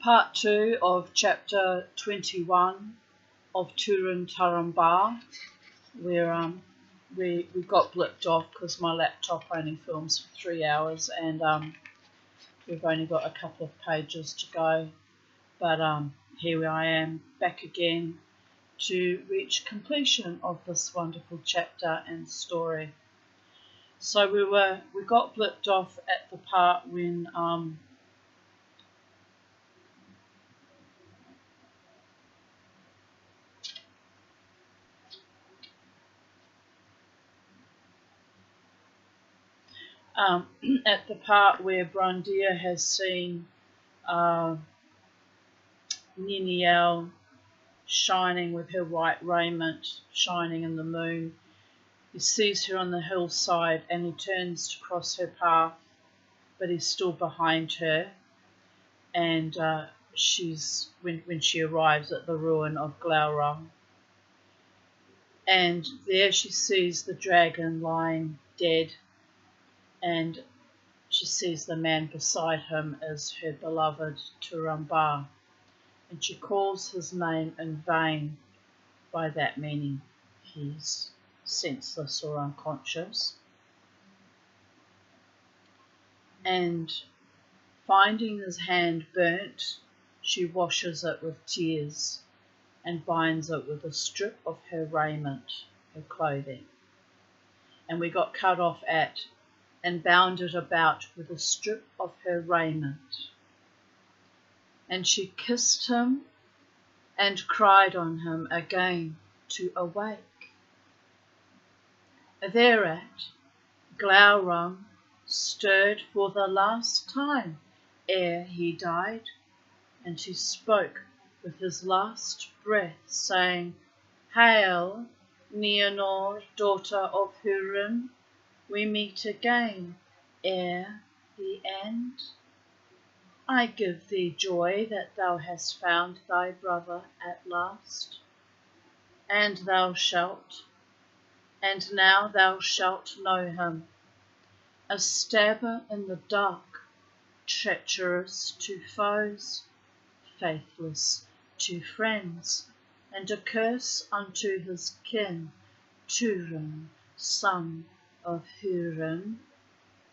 Part 2 of chapter 21 of Turin Tarumbar, where we got blipped off because my laptop only films for 3 hours and we've only got a couple of pages to go. But here I am back again to reach completion of this wonderful chapter and story. So we got blipped off at the part when at the part where Brandir has seen Niniel shining with her white raiment, shining in the moon. He sees her on the hillside and he turns to cross her path, but he's still behind her. And she's when she arrives at the ruin of Glaurung. And there she sees the dragon lying dead, and she sees the man beside him as her beloved Turumbar, and she calls his name in vain, by that meaning he's senseless or unconscious. And finding his hand burnt, she washes it with tears and binds it with a strip of her raiment, her clothing. And we got cut off at, and bound it about with a strip of her raiment. And she kissed him and cried on him again to awake. Thereat, Glaurung stirred for the last time ere he died, and he spoke with his last breath, saying, Hail, Nienor, daughter of Hurin, we meet again ere the end. I give thee joy that thou hast found thy brother at last, and now thou shalt know him, a stabber in the dark, treacherous to foes, faithless to friends, and a curse unto his kin, Turin, son of Hurin.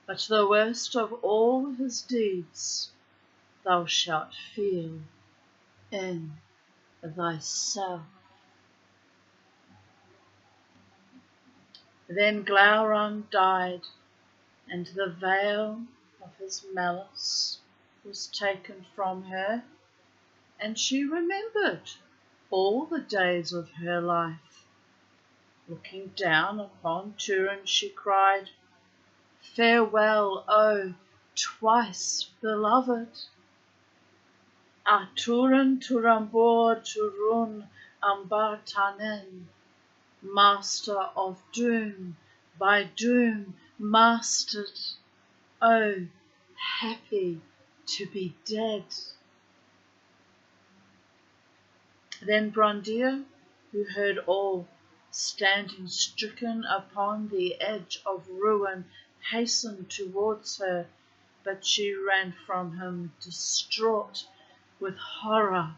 But the worst of all his deeds thou shalt feel in thyself. Then Glaurung died, and the veil of his malice was taken from her, and she remembered all the days of her life. Looking down upon Turin, she cried, Farewell, O twice beloved! A Turin Turambor Turun Ambartanen, master of doom, by doom mastered, oh, happy to be dead. Then Brandir, who heard all, standing stricken upon the edge of ruin, hastened towards her, but she ran from him, distraught with horror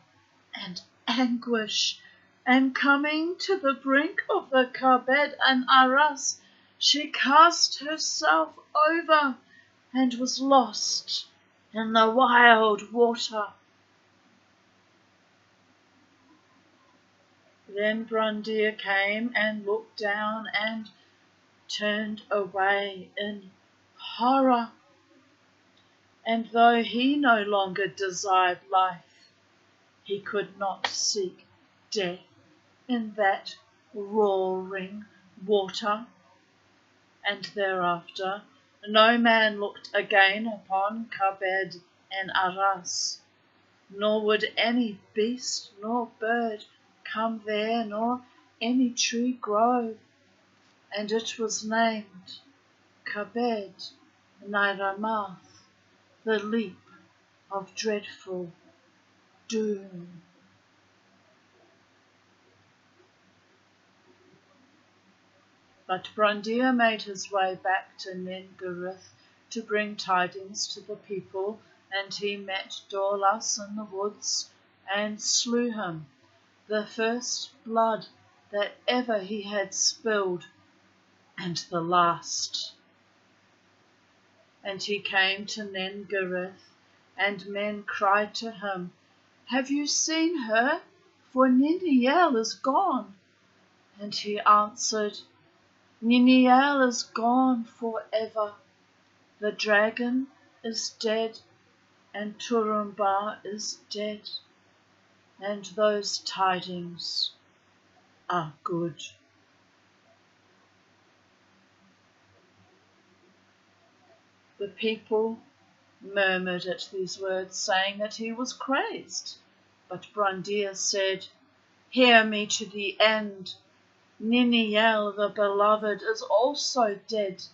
and anguish, and coming to the brink of the Kabed and Aras, she cast herself over and was lost in the wild water. Then Brandir came and looked down and turned away in horror. And though he no longer desired life, he could not seek death in that roaring water. And thereafter no man looked again upon Kabed and Aras, nor would any beast nor bird come there, nor any tree grow, and it was named Kabed Nairamath, the leap of dreadful doom. But Brandir made his way back to Nen Girith to bring tidings to the people and he met Dorlas in the woods and slew him, the first blood that ever he had spilled, and the last. And he came to Nen-Gareth, and men cried to him, Have you seen her? For Niniel is gone. And he answered, Niniel is gone forever. The dragon is dead, and Turumbar is dead, and those tidings are good. The people murmured at these words, saying that he was crazed. But Brandir said, Hear me to the end. Niniel, the beloved, is also dead.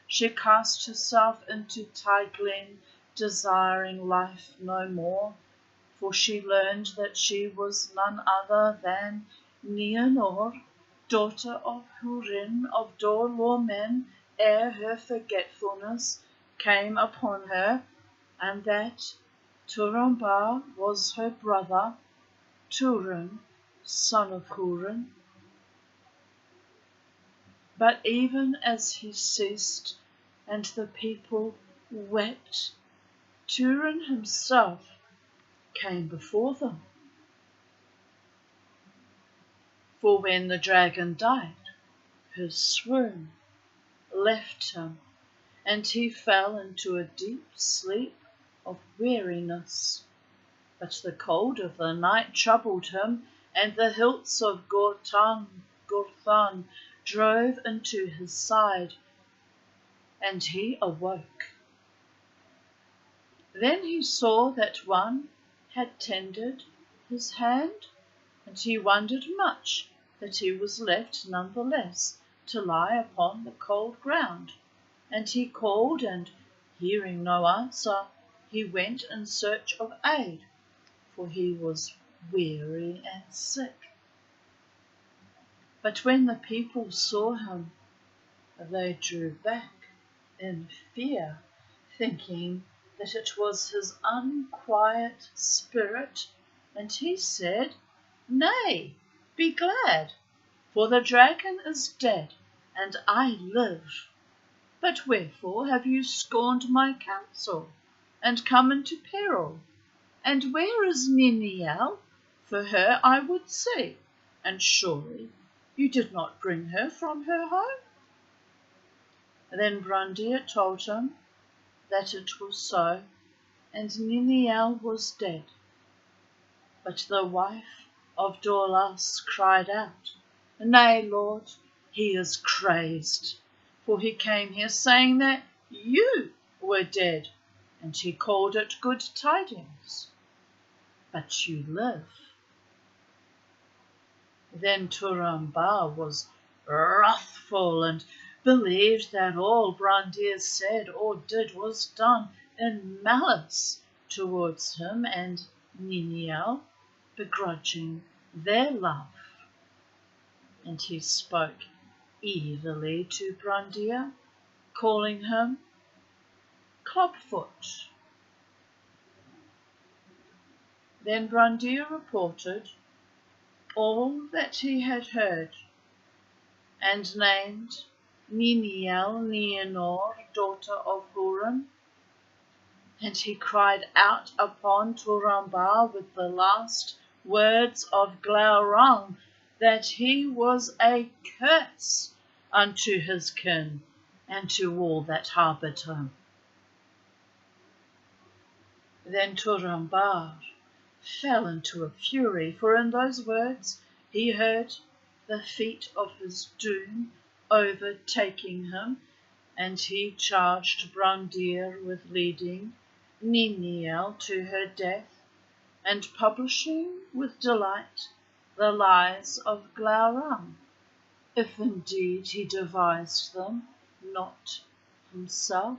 She cast herself into Tyglen, desiring life no more, for she learned that she was none other than Nienor, daughter of Hurin of Dor Lormen, ere her forgetfulness came upon her, and that Turumbar was her brother, Turin, son of Hurin. But even as he ceased, and the people wept, Turin himself came before them. For when the dragon died, his swoon left him, and he fell into a deep sleep of weariness. But the cold of the night troubled him, and the hilts of Gurthan drove into his side, and he awoke. Then he saw that one had tended his hand, and he wondered much that he was left none the less to lie upon the cold ground. And he called, and hearing no answer, he went in search of aid, for he was weary and sick. But when the people saw him, they drew back in fear, thinking that it was his unquiet spirit, and he said, Nay, be glad, for the dragon is dead, and I live. But wherefore have you scorned my counsel, and come into peril? And where is Niniel? For her I would see, and surely you did not bring her from her home. Then Brandir told him that it was so, and Niniel was dead. But the wife of Dorlas cried out, Nay, Lord, he is crazed, for he came here saying that you were dead, and he called it good tidings. But you live. Then Turumbar was wrathful, and believed that all Brandir said or did was done in malice towards him and Niniel, begrudging their love. And he spoke evilly to Brandir, calling him Clubfoot. Then Brandir reported all that he had heard, and named Niniel Nienor, daughter of Hurin. And he cried out upon Turumbar with the last words of Glaurung, that he was a curse unto his kin and to all that harboured him. Then Turumbar fell into a fury, for in those words he heard the feet of his doom overtaking him, and he charged Brandir with leading Niniel to her death, and publishing with delight the lies of Glaurung, if indeed he devised them not himself.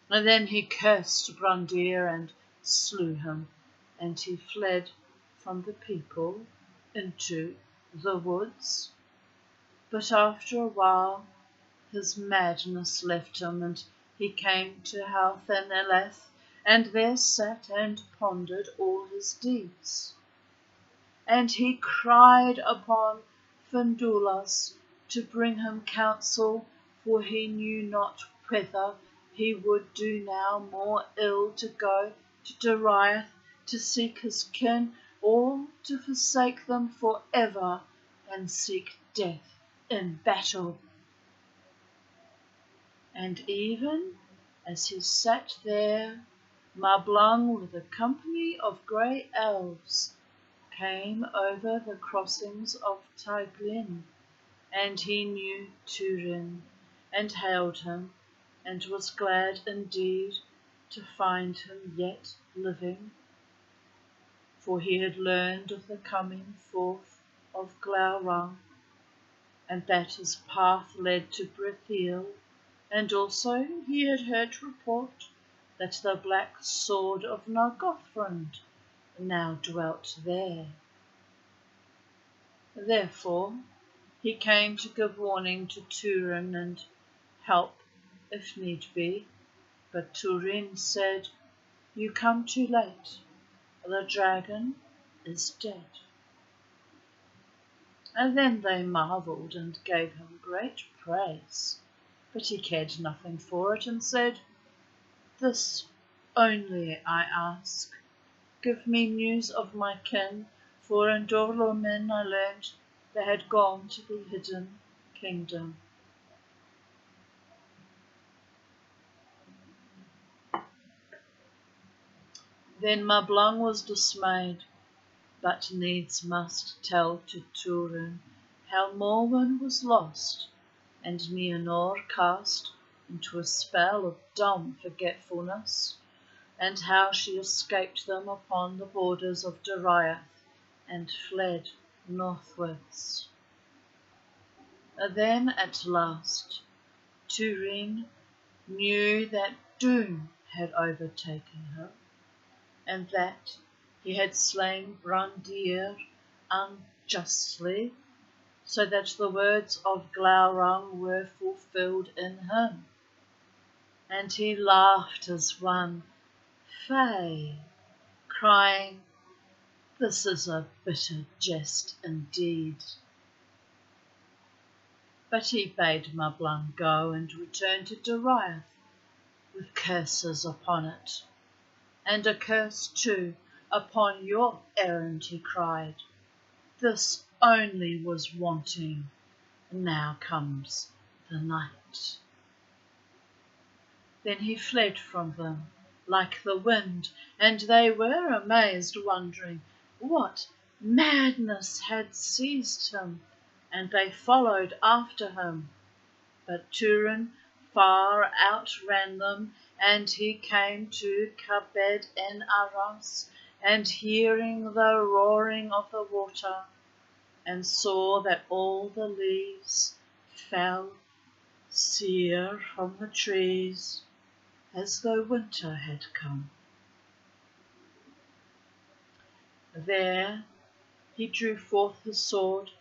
And then he cursed Brandir and slew him, and he fled from the people into the woods. But after a while his madness left him, and he came to Halthaneleth, and there sat and pondered all his deeds. And he cried upon Finduilas to bring him counsel, for he knew not whether he would do now more ill to go to Doriath to seek his kin, or to forsake them for ever and seek death in battle. And even as he sat there, Mablung with a company of grey elves came over the crossings of Teiglin, and he knew Turin, and hailed him, and was glad indeed to find him yet living, for he had learned of the coming forth of Glaurung, and that his path led to Brithiel, and also he had heard report that the black sword of Nargothrond now dwelt there. Therefore he came to give warning to Turin and help if need be, but Turin said, "You come too late, the dragon is dead." And then they marvelled and gave him great praise, but he cared nothing for it and said, "This only I ask, give me news of my kin, for in Dorlomin I learned they had gone to the hidden kingdom." Then Mablung was dismayed, but needs must tell to Turin how Morwen was lost, and Nienor cast into a spell of dumb forgetfulness, and how she escaped them upon the borders of Doriath and fled northwards. Then at last Turin knew that doom had overtaken her, and that he had slain Brandir unjustly, so that the words of Glaurung were fulfilled in him. And he laughed as one, fey, crying, "This is a bitter jest indeed." But he bade Mablung go and return to Doriath with curses upon it. "And a curse too upon your errand," he cried. "This only was wanting. Now comes the night." Then he fled from them like the wind, and they were amazed, wondering what madness had seized him, and they followed after him. But Turin far outran them, and he came to Kabed en Aras, and hearing the roaring of the water, and saw that all the leaves fell sere from the trees, as though winter had come. There he drew forth his sword,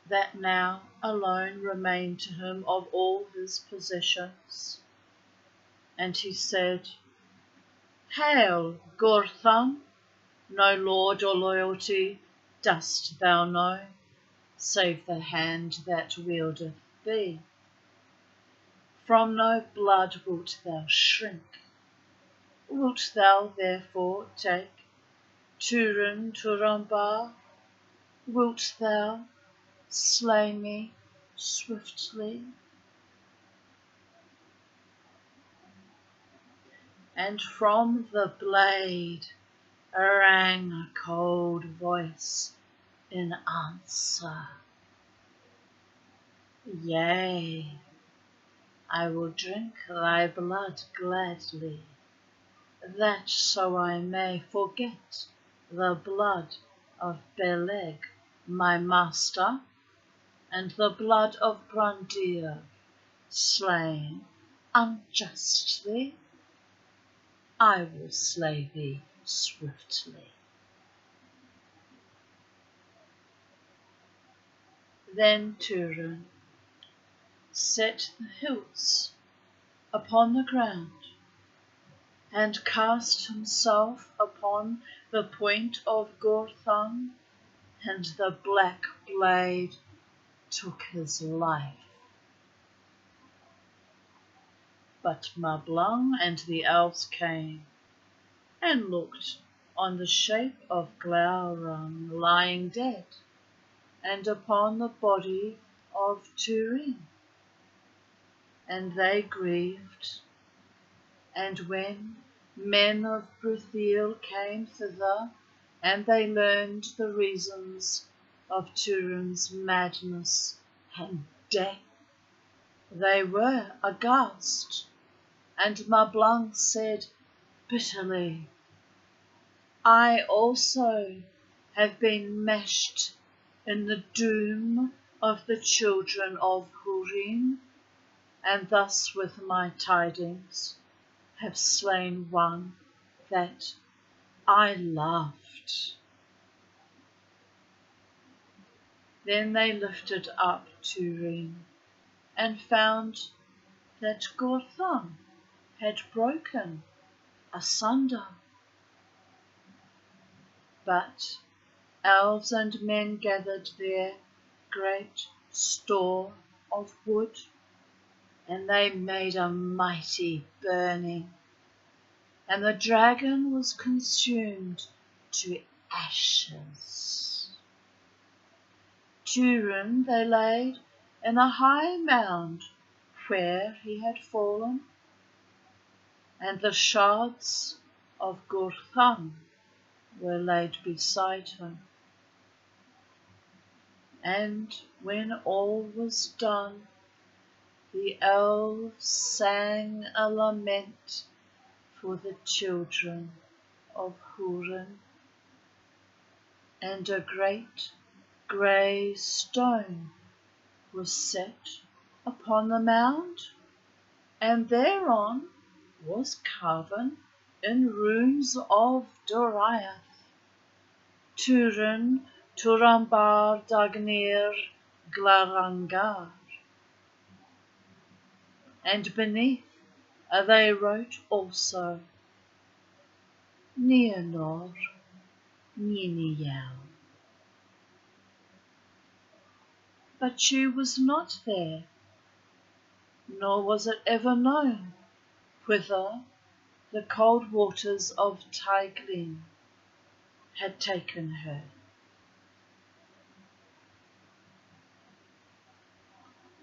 that now alone remained to him of all his possessions, and he said, "Hail, Gurthang! No lord or loyalty dost thou know, save the hand that wieldeth thee. From no blood wilt thou shrink. Wilt thou therefore take Turin Turambar? Wilt thou slay me swiftly?" And from the blade rang a cold voice in answer, "Yea, I will drink thy blood gladly, that so I may forget the blood of Beleg, my master, and the blood of Brandir, slain unjustly. I will slay thee swiftly." Then Turin set the hilts upon the ground, and cast himself upon the point of Gurthang, and the black blade took his life. But Mablung and the elves came and looked on the shape of Glaurung lying dead, and upon the body of Turin, and they grieved. And when men of Bruthiel came thither, and they learned the reasons of Turin's madness and death, they were aghast, and Mablung said bitterly, I also have been meshed in the doom of the children of Hurin, and thus with my tidings have slain one that I loved. Then they lifted up Turin and found that Gurthang had broken asunder. But elves and men gathered there great store of wood, and they made a mighty burning, and the dragon was consumed to ashes. Turin they laid in a high mound where he had fallen, and the shards of Gurthang were laid beside him. And when all was done, the elves sang a lament for the children of Hurin, and a great grey stone was set upon the mound, and thereon was carven in runes of Doriath, Turin Turambar Dagnir Glarangar, and beneath they wrote also Nienor Niniel. But she was not there, nor was it ever known whither the cold waters of Teiglin had taken her.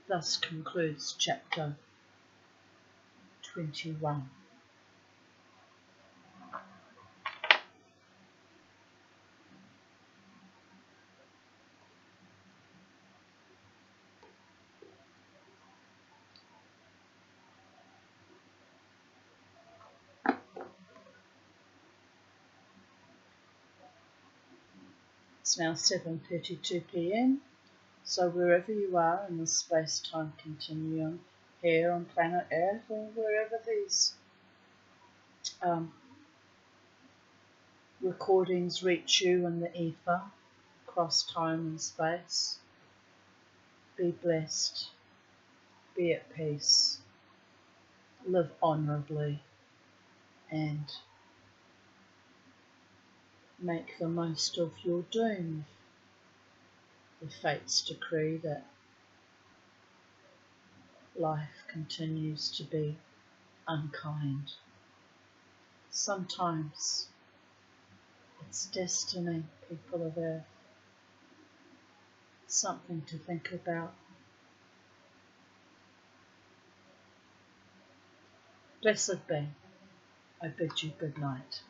Thus concludes chapter 21. It's now 7:32 p.m. So wherever you are in the space-time continuum, here on planet Earth or wherever these recordings reach you in the ether, across time and space, be blessed, be at peace, live honourably, and make the most of your doom. The fates decree that life continues to be unkind. Sometimes it's destiny, people of Earth. Something to think about. Blessed be. I bid you good night.